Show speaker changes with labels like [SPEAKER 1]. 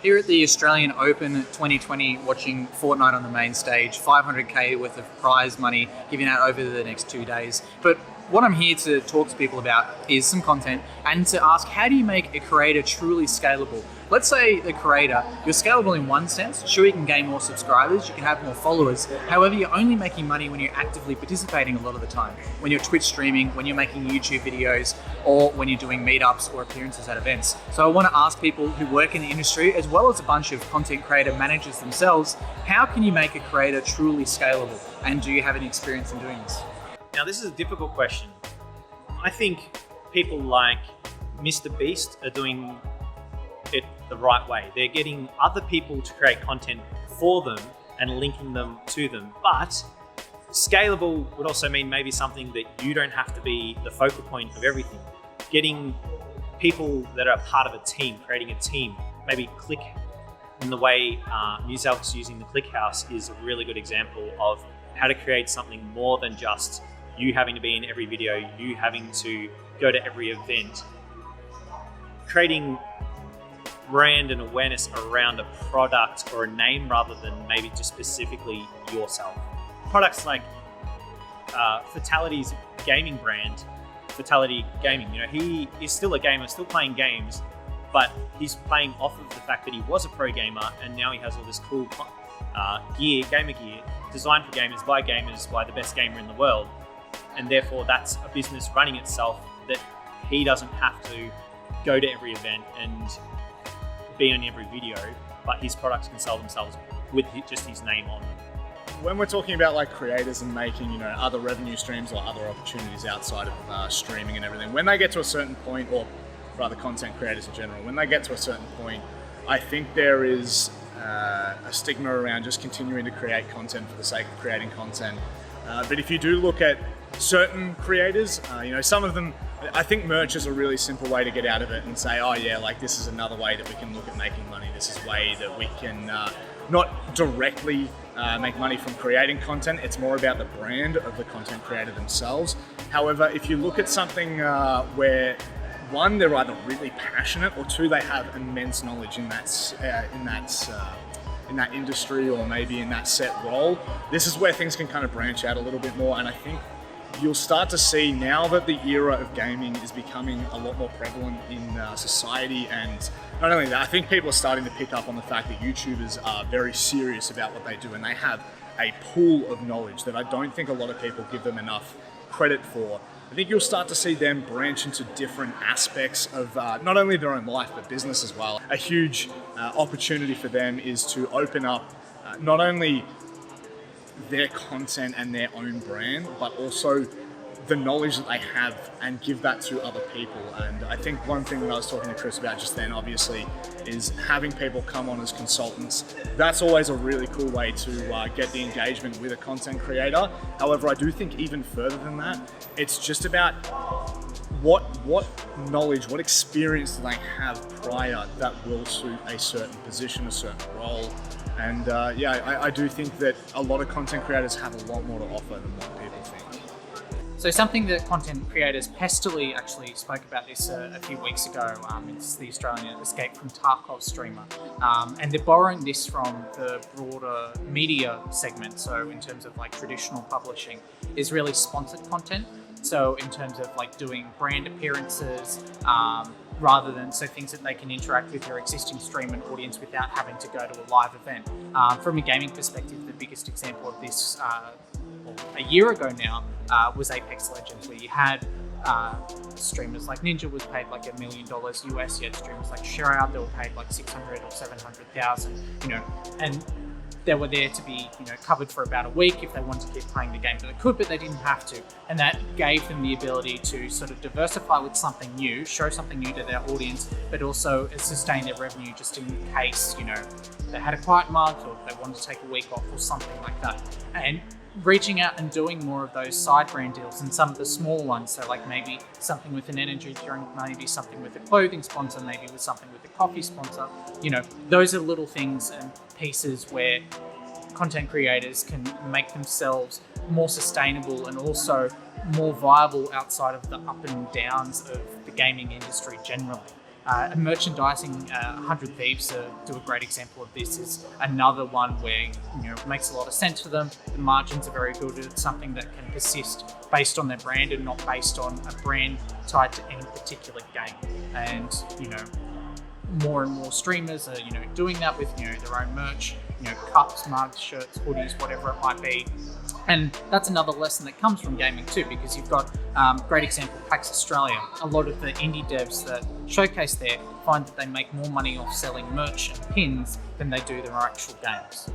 [SPEAKER 1] Here at the Australian Open 2020, watching Fortnite on the main stage, 500k worth of prize money given out over the next 2 days. But what I'm here to talk to people about is some content and to ask, how do you make a creator truly scalable? Let's say the creator, you're scalable in one sense. Sure, you can gain more subscribers, you can have more followers. However, you're only making money when you're actively participating a lot of the time. When you're Twitch streaming, when you're making YouTube videos, or when you're doing meetups or appearances at events. So I want to ask people who work in the industry, as well as a bunch of content creator managers themselves, how can you make a creator truly scalable? And do you have any experience in doing this?
[SPEAKER 2] Now, this is a difficult question. I think people like Mr. Beast are doing it the right way. They're getting other people to create content for them and linking them to them. But scalable would also mean maybe something that you don't have to be the focal point of everything. Getting people that are part of a team, creating a team, maybe Click in the way Muselk's using the Click House is a really good example of how to create something more than just you having to be in every video, you having to go to every event. Creating brand and awareness around a product or a name rather than maybe just specifically yourself. Products like Fatality's gaming brand, Fatality Gaming, he is still a gamer, still playing games, but he's playing off of the fact that he was a pro gamer and now he has all this cool gamer gear, designed for gamers, by the best gamer in the world. And therefore that's a business running itself, that he doesn't have to go to every event and be on every video, but his products can sell themselves with just his name on them.
[SPEAKER 3] When we're talking about like creators and making, other revenue streams or other opportunities outside of streaming and everything, when they get to a certain point, or rather content creators in general, when they get to a certain point, I think there is a stigma around just continuing to create content for the sake of creating content. But if you do look at certain creators, some of them, I think merch is a really simple way to get out of it and say, oh yeah, like this is another way that we can look at making money. This is a way that we can not directly make money from creating content. It's more about the brand of the content creator themselves. However, if you look at something where one, they're either really passionate, or two, they have immense knowledge in that industry or maybe in that set role, this is where things can kind of branch out a little bit more. And I think you'll start to see, now that the era of gaming is becoming a lot more prevalent in society, and not only that, I think people are starting to pick up on the fact that YouTubers are very serious about what they do, and they have a pool of knowledge that I don't think a lot of people give them enough credit for. I think you'll start to see them branch into different aspects of not only their own life, but business as well. A huge opportunity for them is to open up not only their content and their own brand, but also the knowledge that they have, and give that to other people. And I think one thing that I was talking to Chris about just then, obviously, is having people come on as consultants. That's always a really cool way to get the engagement with a content creator. However, I do think even further than that, it's just about what knowledge, what experience do they have prior that will suit a certain position, a certain role. And I do think that a lot of content creators have a lot more to offer than what people think.
[SPEAKER 1] So something that content creators, Pestily actually spoke about this a few weeks ago. It's the Australian Escape from Tarkov streamer. And they're borrowing this from the broader media segment. So in terms of like traditional publishing, is really sponsored content. So in terms of like doing brand appearances, rather than things that they can interact with their existing stream and audience without having to go to a live event. From a gaming perspective, the biggest example of this a year ago now was Apex Legends, where you had streamers like Ninja was paid like $1 million US. You had streamers like Shroud that were paid like 600 or 700,000, and they were there to be, covered for about a week if they wanted to keep playing the game. They could, but they didn't have to. And that gave them the ability to sort of diversify with something new, show something new to their audience, but also sustain their revenue just in case, they had a quiet month or they wanted to take a week off or something like that. And reaching out and doing more of those side brand deals, and some of the small ones, so like maybe something with an energy drink, maybe something with a clothing sponsor, maybe with something with a coffee sponsor. Those are little things and pieces where content creators can make themselves more sustainable and also more viable outside of the up and downs of the gaming industry generally. Merchandising, 100 Thieves do a great example of this. Is another one where it makes a lot of sense for them. The margins are very good. It's something that can persist based on their brand and not based on a brand tied to any particular game. And more and more streamers are doing that with their own merch, cups, mugs, shirts, hoodies, whatever it might be. And that's another lesson that comes from gaming too, because you've got great example, PAX Australia. A lot of the indie devs that showcase there find that they make more money off selling merch and pins than they do their actual games.